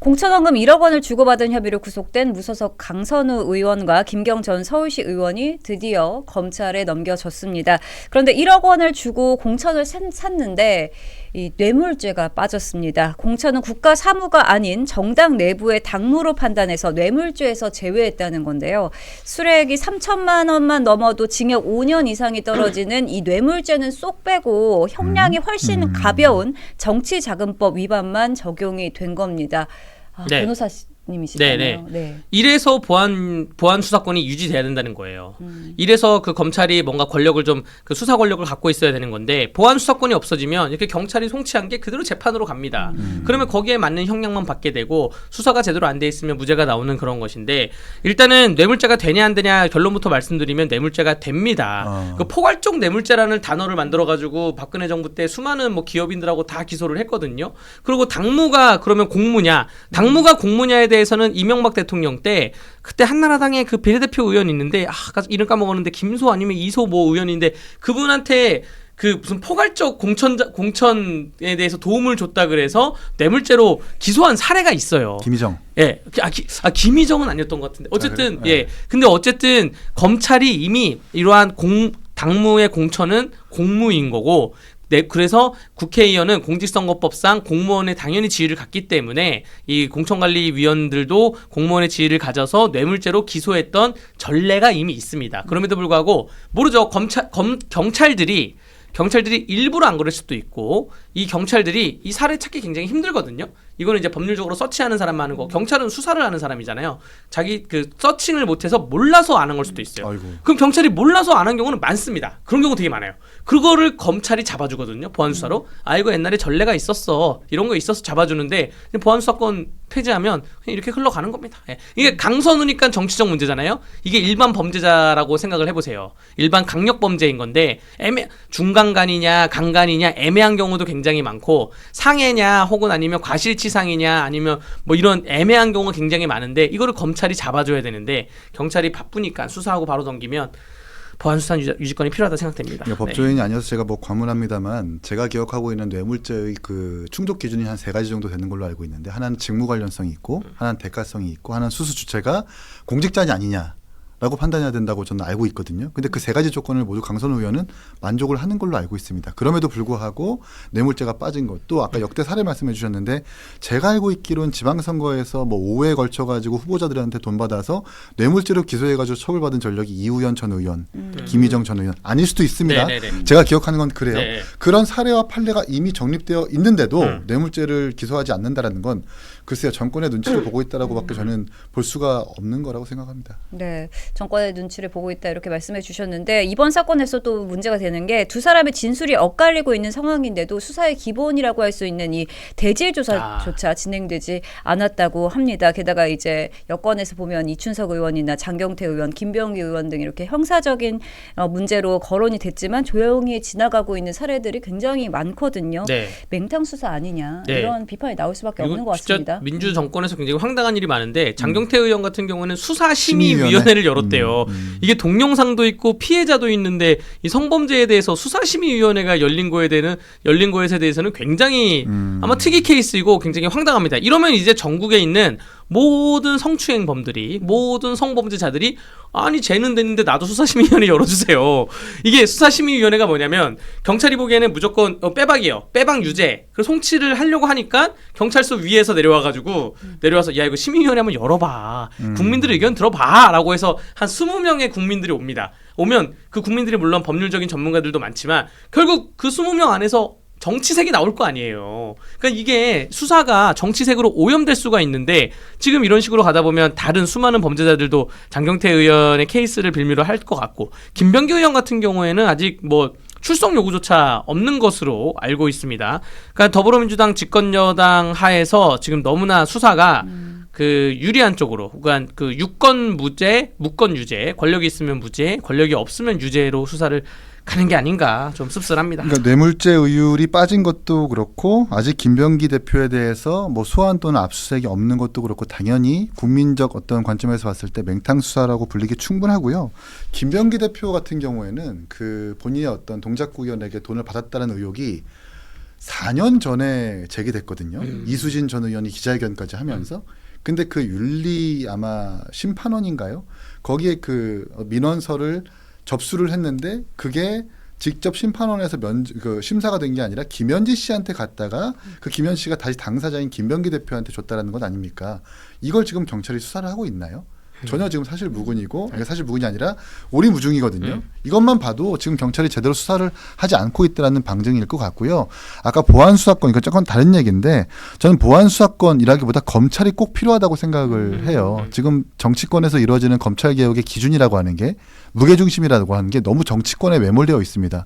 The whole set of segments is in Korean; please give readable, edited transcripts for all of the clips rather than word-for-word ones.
공천원금 1억 원을 주고받은 혐의로 구속된 무소속 강선우 의원과 김경 전 서울시 의원이 드디어 검찰에 넘겨졌습니다. 그런데 1억 원을 주고 공천을 샀는데 이 뇌물죄가 빠졌습니다. 공천은 국가 사무가 아닌 정당 내부의 당무로 판단해서 뇌물죄에서 제외했다는 건데요. 수뢰액이 3천만 원만 넘어도 징역 5년 이상이 떨어지는 이 뇌물죄는 쏙 빼고 형량이 훨씬 가벼운 정치자금법 위반만 적용이 된 겁니다. 네. 변호사님이시잖아요. 네네. 네. 이래서 보안 수사권이 유지돼야 된다는 거예요. 이래서 그 검찰이 뭔가 권력을 좀 그 수사 권력을 갖고 있어야 되는 건데 보안 수사권이 없어지면 이렇게 경찰이 송치한 게 그대로 재판으로 갑니다. 그러면 거기에 맞는 형량만 받게 되고 수사가 제대로 안 돼 있으면 무죄가 나오는 그런 것인데 일단은 뇌물죄가 되냐 안 되냐 결론부터 말씀드리면 뇌물죄가 됩니다. 그 포괄적 뇌물죄라는 단어를 만들어 가지고 박근혜 정부 때 수많은 뭐 기업인들하고 다 기소를 했거든요. 그리고 당무가 그러면 공무냐? 당무가 공무냐에 대해서는 이명박 대통령 때 그때 한나라당의 그 비례대표 의원이 있는데 이름 까먹었는데 김소 아니면 이소 뭐 의원인데 그분한테 그 무슨 포괄적 공천에 대해서 도움을 줬다 그래서 뇌물죄로 기소한 사례가 있어요. 김희정. 예, 김희정은 아니었던 것 같은데 어쨌든 그래? 예, 근데 어쨌든 검찰이 이미 이러한 당무의 공천은 공무인 거고. 네, 그래서 국회의원은 공직선거법상 공무원의 당연히 지위를 갖기 때문에 이 공천관리위원들도 공무원의 지위를 가져서 뇌물죄로 기소했던 전례가 이미 있습니다. 그럼에도 불구하고 모르죠. 경찰들이 일부러 안 그럴 수도 있고 이 경찰들이 이 사례 찾기 굉장히 힘들거든요. 이거는 이제 법률적으로 서치하는 사람만 하는 거. 경찰은 수사를 하는 사람이잖아요. 자기 그 서칭을 못해서 몰라서 안 한 걸 수도 있어요. 아이고. 그럼 경찰이 몰라서 안 한 경우는 많습니다. 그런 경우 되게 많아요. 그거를 검찰이 잡아주거든요. 보안수사로. 이거 옛날에 전례가 있었어. 이런 거 있어서 잡아주는데 보안수사권 폐지하면 그냥 이렇게 흘러가는 겁니다. 예. 이게 강선우니까 정치적 문제잖아요. 이게 일반 범죄자라고 생각을 해보세요. 일반 강력범죄인 건데 중간간이냐 강간이냐 애매한 경우도 굉장히 많고 상해냐 혹은 아니면 과실치상이냐 아니면 뭐 이런 애매한 경우가 굉장히 많은데 이거를 검찰이 잡아줘야 되는데 경찰이 바쁘니까 수사하고 바로 넘기면 보안수사 유지권이 필요하다 생각됩니다. 법조인이 아니어서 제가 뭐 과문합니다만 제가 기억하고 있는 뇌물죄의 그 충족 기준이 한 3가지 정도 되는 걸로 알고 있는데 하나는 직무 관련성이 있고 하나는 대가성이 있고 하나는 수수 주체가 공직자냐 아니냐 라고 판단해야 된다고 저는 알고 있거든요. 근데 그 3가지 조건을 모두 강선우 의원은 만족을 하는 걸로 알고 있습니다. 그럼에도 불구하고 뇌물죄가 빠진 것, 또 아까 역대 사례 말씀해 주셨는데 제가 알고 있기로는 지방선거에서 뭐 5회에 걸쳐가지고 후보자들한테 돈 받아서 뇌물죄로 기소해가지고 처벌받은 전력이 이우현 전 의원, 김희정 전 의원 아닐 수도 있습니다. 네네네. 제가 기억하는 건 그래요. 네. 그런 사례와 판례가 이미 정립되어 있는데도 뇌물죄를 기소하지 않는다라는 건 글쎄요, 정권의 눈치를 보고 있다라고 밖에 저는 볼 수가 없는 거라고 생각합니다. 네, 정권의 눈치를 보고 있다 이렇게 말씀해 주셨는데 이번 사건에서 또 문제가 되는 게 두 사람의 진술이 엇갈리고 있는 상황인데도 수사의 기본이라고 할 수 있는 이 대질 조사조차 진행되지 않았다고 합니다. 게다가 이제 여권에서 보면 이춘석 의원이나 장경태 의원, 김병기 의원 등 이렇게 형사적인 문제로 거론이 됐지만 조용히 지나가고 있는 사례들이 굉장히 많거든요. 네. 맹탕 수사 아니냐 네. 이런 비판이 나올 수밖에 없는 것 같습니다. 민주 정권에서 굉장히 황당한 일이 많은데 장경태 의원 같은 경우는 수사심의위원회를 열었대요. 이게 동영상도 있고 피해자도 있는데 이 성범죄에 대해서 수사심의위원회가 열린 거에 대해서는 굉장히 아마 특이 케이스이고 굉장히 황당합니다. 이러면 이제 전국에 있는 모든 성추행범들이 모든 성범죄자들이 아니 쟤는 됐는데 나도 수사심의위원회 열어주세요. 이게 수사심의위원회가 뭐냐면 경찰이 보기에는 무조건 빼박이에요. 빼박 유죄. 그래서 송치를 하려고 하니까 경찰서 위에서 내려와서 야 이거 심의위원회 한번 열어봐. 국민들 의견 들어봐 라고 해서 한 20명의 국민들이 옵니다. 오면 그 국민들이 물론 법률적인 전문가들도 많지만 결국 그 20명 안에서 정치색이 나올 거 아니에요. 그러니까 이게 수사가 정치색으로 오염될 수가 있는데 지금 이런 식으로 가다 보면 다른 수많은 범죄자들도 장경태 의원의 케이스를 빌미로 할 것 같고 김병기 의원 같은 경우에는 아직 뭐 출석 요구조차 없는 것으로 알고 있습니다. 그러니까 더불어민주당 집권여당 하에서 지금 너무나 수사가 그 유리한 쪽으로, 그러니까 그 유권 무죄, 무권 유죄, 권력이 있으면 무죄, 권력이 없으면 유죄로 수사를 가는 게 아닌가 좀 씁쓸합니다. 그러니까 뇌물죄 의율이 빠진 것도 그렇고 아직 김병기 대표에 대해서 뭐 소환 또는 압수수색이 없는 것도 그렇고 당연히 국민적 어떤 관점에서 봤을 때 맹탕 수사라고 불리기 충분하고요. 김병기 대표 같은 경우에는 그 본인의 어떤 동작구 의원에게 돈을 받았다는 의혹이 4년 전에 제기됐거든요. 이수진 전 의원이 기자회견까지 하면서. 근데 그 윤리 아마 심판원인가요? 거기에 그 민원서를 접수를 했는데 그게 직접 심판원에서 심사가 된 게 아니라 김현지 씨한테 갔다가 그 김현 씨가 다시 당사자인 김병기 대표한테 줬다라는 것 아닙니까? 이걸 지금 경찰이 수사를 하고 있나요? 전혀 지금 사실 무근이고 사실 무근이 아니라 오리무중이거든요. 이것만 봐도 지금 경찰이 제대로 수사를 하지 않고 있다는 방증일 것 같고요. 아까 보안 수사권 이건 조금 다른 얘기인데 저는 보안 수사권이라기보다 검찰이 꼭 필요하다고 생각을 해요. 지금 정치권에서 이루어지는 검찰 개혁의 기준이라고 하는 게 무게중심이라고 하는 게 너무 정치권에 매몰되어 있습니다.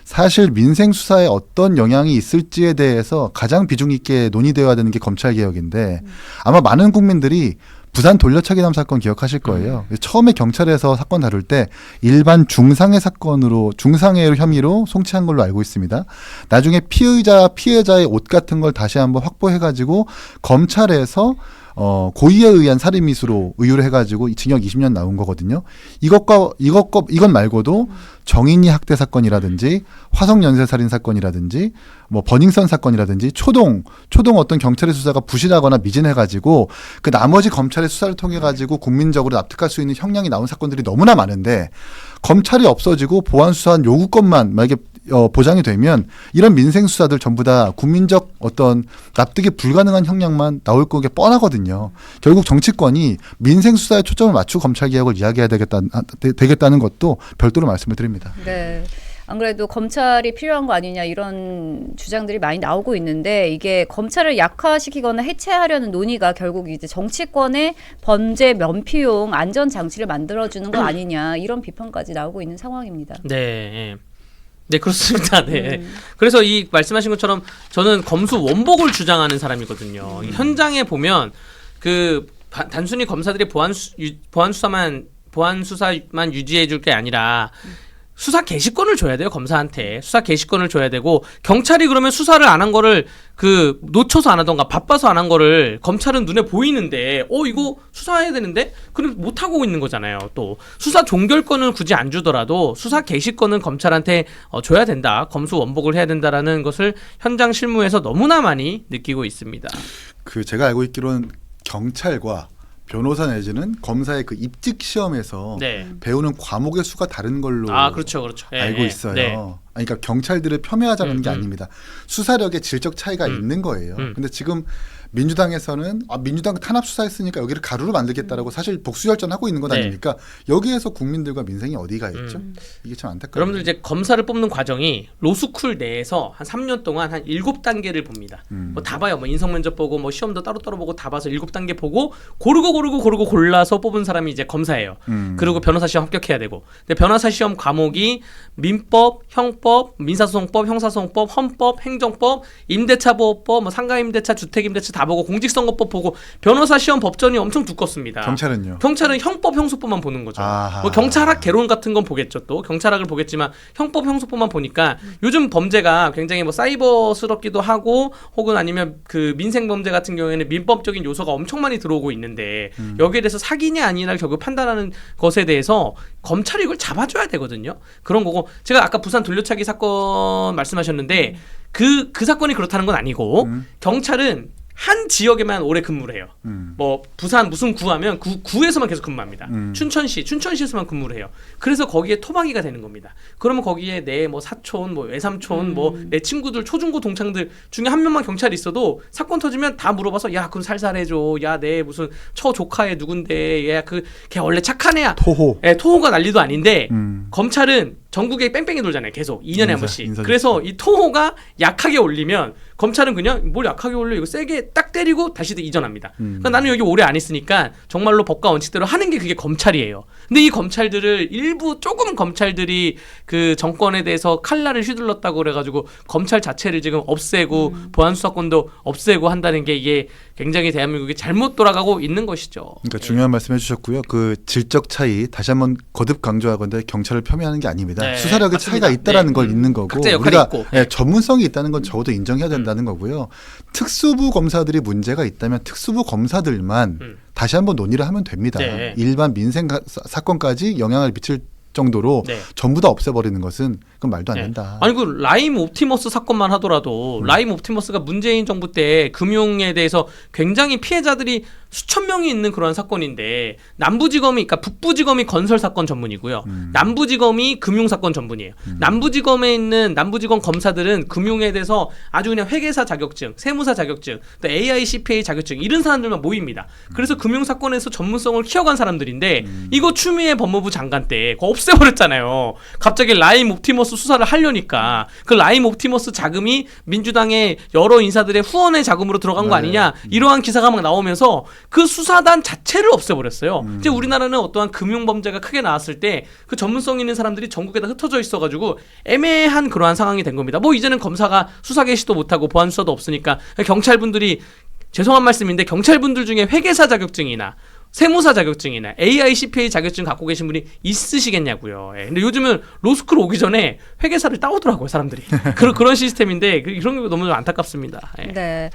사실 민생 수사에 어떤 영향이 있을지에 대해서 가장 비중 있게 논의되어야 되는 게 검찰 개혁인데 아마 많은 국민들이 부산 돌려차기남 사건 기억하실 거예요. 처음에 경찰에서 사건 다룰 때 일반 중상해 사건으로 중상해 혐의로 송치한 걸로 알고 있습니다. 나중에 피해자의 옷 같은 걸 다시 한번 확보해가지고 검찰에서 고의에 의한 살인미수로 의유를 해가지고 징역 20년 나온 거거든요. 이건 말고도 정인이 학대 사건이라든지 화성 연쇄 살인 사건이라든지 뭐 버닝썬 사건이라든지 초동 어떤 경찰의 수사가 부실하거나 미진해가지고 그 나머지 검찰의 수사를 통해 가지고 국민적으로 납득할 수 있는 형량이 나온 사건들이 너무나 많은데 검찰이 없어지고 보안 수사한 요구권만 만약에 보장이 되면 이런 민생 수사들 전부 다 국민적 어떤 납득이 불가능한 형량만 나올 거게 뻔하거든요. 결국 정치권이 민생 수사에 초점을 맞추고 검찰 개혁을 이야기해야 되겠다는 것도 별도로 말씀을 드립니다. 네. 안 그래도 검찰이 필요한 거 아니냐 이런 주장들이 많이 나오고 있는데 이게 검찰을 약화시키거나 해체하려는 논의가 결국 이제 정치권의 범죄 면피용 안전 장치를 만들어주는 거 아니냐 이런 비판까지 나오고 있는 상황입니다. 네. 네, 그렇습니다. 네. 그래서 이 말씀하신 것처럼 저는 검수 원복을 주장하는 사람이거든요. 현장에 보면 그 단순히 검사들이 보안 수사만 유지해 줄 게 아니라 수사 개시권을 줘야 돼요. 검사한테 수사 개시권을 줘야 되고 경찰이 그러면 수사를 안 한 거를 그 놓쳐서 안 하던가 바빠서 안 한 거를 검찰은 눈에 보이는데 이거 수사해야 되는데 그럼 못 하고 있는 거잖아요. 또 수사 종결권을 굳이 안 주더라도 수사 개시권은 검찰한테 줘야 된다. 검수 원복을 해야 된다라는 것을 현장 실무에서 너무나 많이 느끼고 있습니다. 그 제가 알고 있기로는 경찰과 변호사 내지는 검사의 그 입직 시험에서 네. 배우는 과목의 수가 다른 걸로 그렇죠. 알고 있어요. 네. 그러니까 경찰들을 폄훼하자는 게 아닙니다. 수사력의 질적 차이가 있는 거예요. 근데 지금 민주당에서는 민주당 탄압 수사했으니까 여기를 가루로 만들겠다라고 사실 복수열전하고 있는 것 네. 아닙니까? 여기에서 국민들과 민생이 어디가 있죠? 이게 참 안타까워요. 여러분들 이제 검사를 뽑는 과정이 로스쿨 내에서 한 3년 동안 한 7단계를 봅니다. 뭐 다 봐요. 뭐 인성 면접 보고 뭐 시험도 따로따로 보고 다 봐서 7단계 보고 고르고 골라서 뽑은 사람이 이제 검사예요. 그리고 변호사 시험 합격해야 되고. 근데 변호사 시험 과목이 민법, 형법, 민사소송법, 형사소송법, 헌법, 행정법, 임대차보호법, 뭐 상가임대차, 주택임대차 다 보고 공직선거법 보고 변호사 시험 법전이 엄청 두껍습니다. 경찰은요? 경찰은 형법, 형소법만 보는 거죠. 뭐 경찰학 개론 같은 건 보겠죠. 또 경찰학을 보겠지만 형법, 형소법만 보니까 요즘 범죄가 굉장히 뭐 사이버스럽기도 하고 혹은 아니면 그 민생 범죄 같은 경우에는 민법적인 요소가 엄청 많이 들어오고 있는데 여기에 대해서 사기냐 아니냐를 결국 판단하는 것에 대해서 검찰이 이걸 잡아줘야 되거든요. 그런 거고 제가 아까 부산 돌려차기 사건 말씀하셨는데 그 사건이 그렇다는 건 아니고 경찰은 한 지역에만 오래 근무를 해요. 뭐 부산 무슨 구하면 구에서만 계속 근무합니다. 춘천시에서만 근무를 해요. 그래서 거기에 토박이가 되는 겁니다. 그러면 거기에 내 뭐 사촌, 뭐 외삼촌, 뭐 내 친구들 초중고 동창들 중에 한 명만 경찰이 있어도 사건 터지면 다 물어봐서 야 그럼 살살해줘. 야 내 무슨 처조카애 누군데. 야 걔 원래 착한 애야. 토호. 예, 토호가 난리도 아닌데 검찰은 전국에 뺑뺑이 돌잖아요. 계속 2년에 한 번씩. 그래서 이 토호가 약하게 올리면 검찰은 그냥 뭘 약하게 올려 이거 세게 딱 때리고 다시 이전합니다. 그러니까 나는 여기 오래 안 있으니까 정말로 법과 원칙대로 하는 게 그게 검찰이에요. 근데 이 검찰들을 일부 조금 검찰들이 그 정권에 대해서 칼날을 휘둘렀다고 그래가지고 검찰 자체를 지금 없애고 보안수사권도 없애고 한다는 게 이게 굉장히 대한민국이 잘못 돌아가고 있는 것이죠. 그러니까 중요한 말씀해 주셨고요. 그 질적 차이 다시 한번 거듭 강조하건데 경찰을 폄훼하는 게 아닙니다. 네, 수사력의 맞습니다. 차이가 있다라는 네. 걸 있는 거고 각자 역할이 우리가 있고. 전문성이 있다는 건 적어도 인정해야 된다는 거고요. 특수부 검사들이 문제가 있다면 특수부 검사들만 다시 한번 논의를 하면 됩니다. 네. 일반 민생 사건까지 영향을 미칠 정도로 네. 전부 다 없애버리는 것은 그건 말도 안 네. 된다. 아니 그 라임 옵티머스 사건만 하더라도 라임 옵티머스가 문재인 정부 때 금융에 대해서 굉장히 피해자들이 수천 명이 있는 그런 사건인데 남부지검이 그러니까 북부지검이 건설 사건 전문이고요. 남부지검이 금융 사건 전문이에요. 남부지검에 있는 남부지검 검사들은 금융에 대해서 아주 그냥 회계사 자격증, 세무사 자격증, 또 AICPA 자격증 이런 사람들만 모입니다. 그래서 금융 사건에서 전문성을 키워간 사람들인데 이거 추미애 법무부 장관 때 그거 없애버렸잖아요. 갑자기 라임 옵티머스 수사를 하려니까 그 라임 옵티머스 자금이 민주당의 여러 인사들의 후원의 자금으로 들어간 거 아니냐 이러한 기사가 막 나오면서 그 수사단 자체를 없애버렸어요. 이제 우리나라는 어떠한 금융범죄가 크게 나왔을 때 그 전문성 있는 사람들이 전국에다 흩어져 있어가지고 애매한 그러한 상황이 된 겁니다. 뭐 이제는 검사가 수사 개시도 못하고 보안 수사도 없으니까 경찰분들이 죄송한 말씀인데 경찰분들 중에 회계사 자격증이나 세무사 자격증이나 AICPA 자격증 갖고 계신 분이 있으시겠냐고요. 예. 근데 요즘은 로스쿨 오기 전에 회계사를 따오더라고요, 사람들이. 그런 시스템인데 이런 게 너무 안타깝습니다. 예. 네.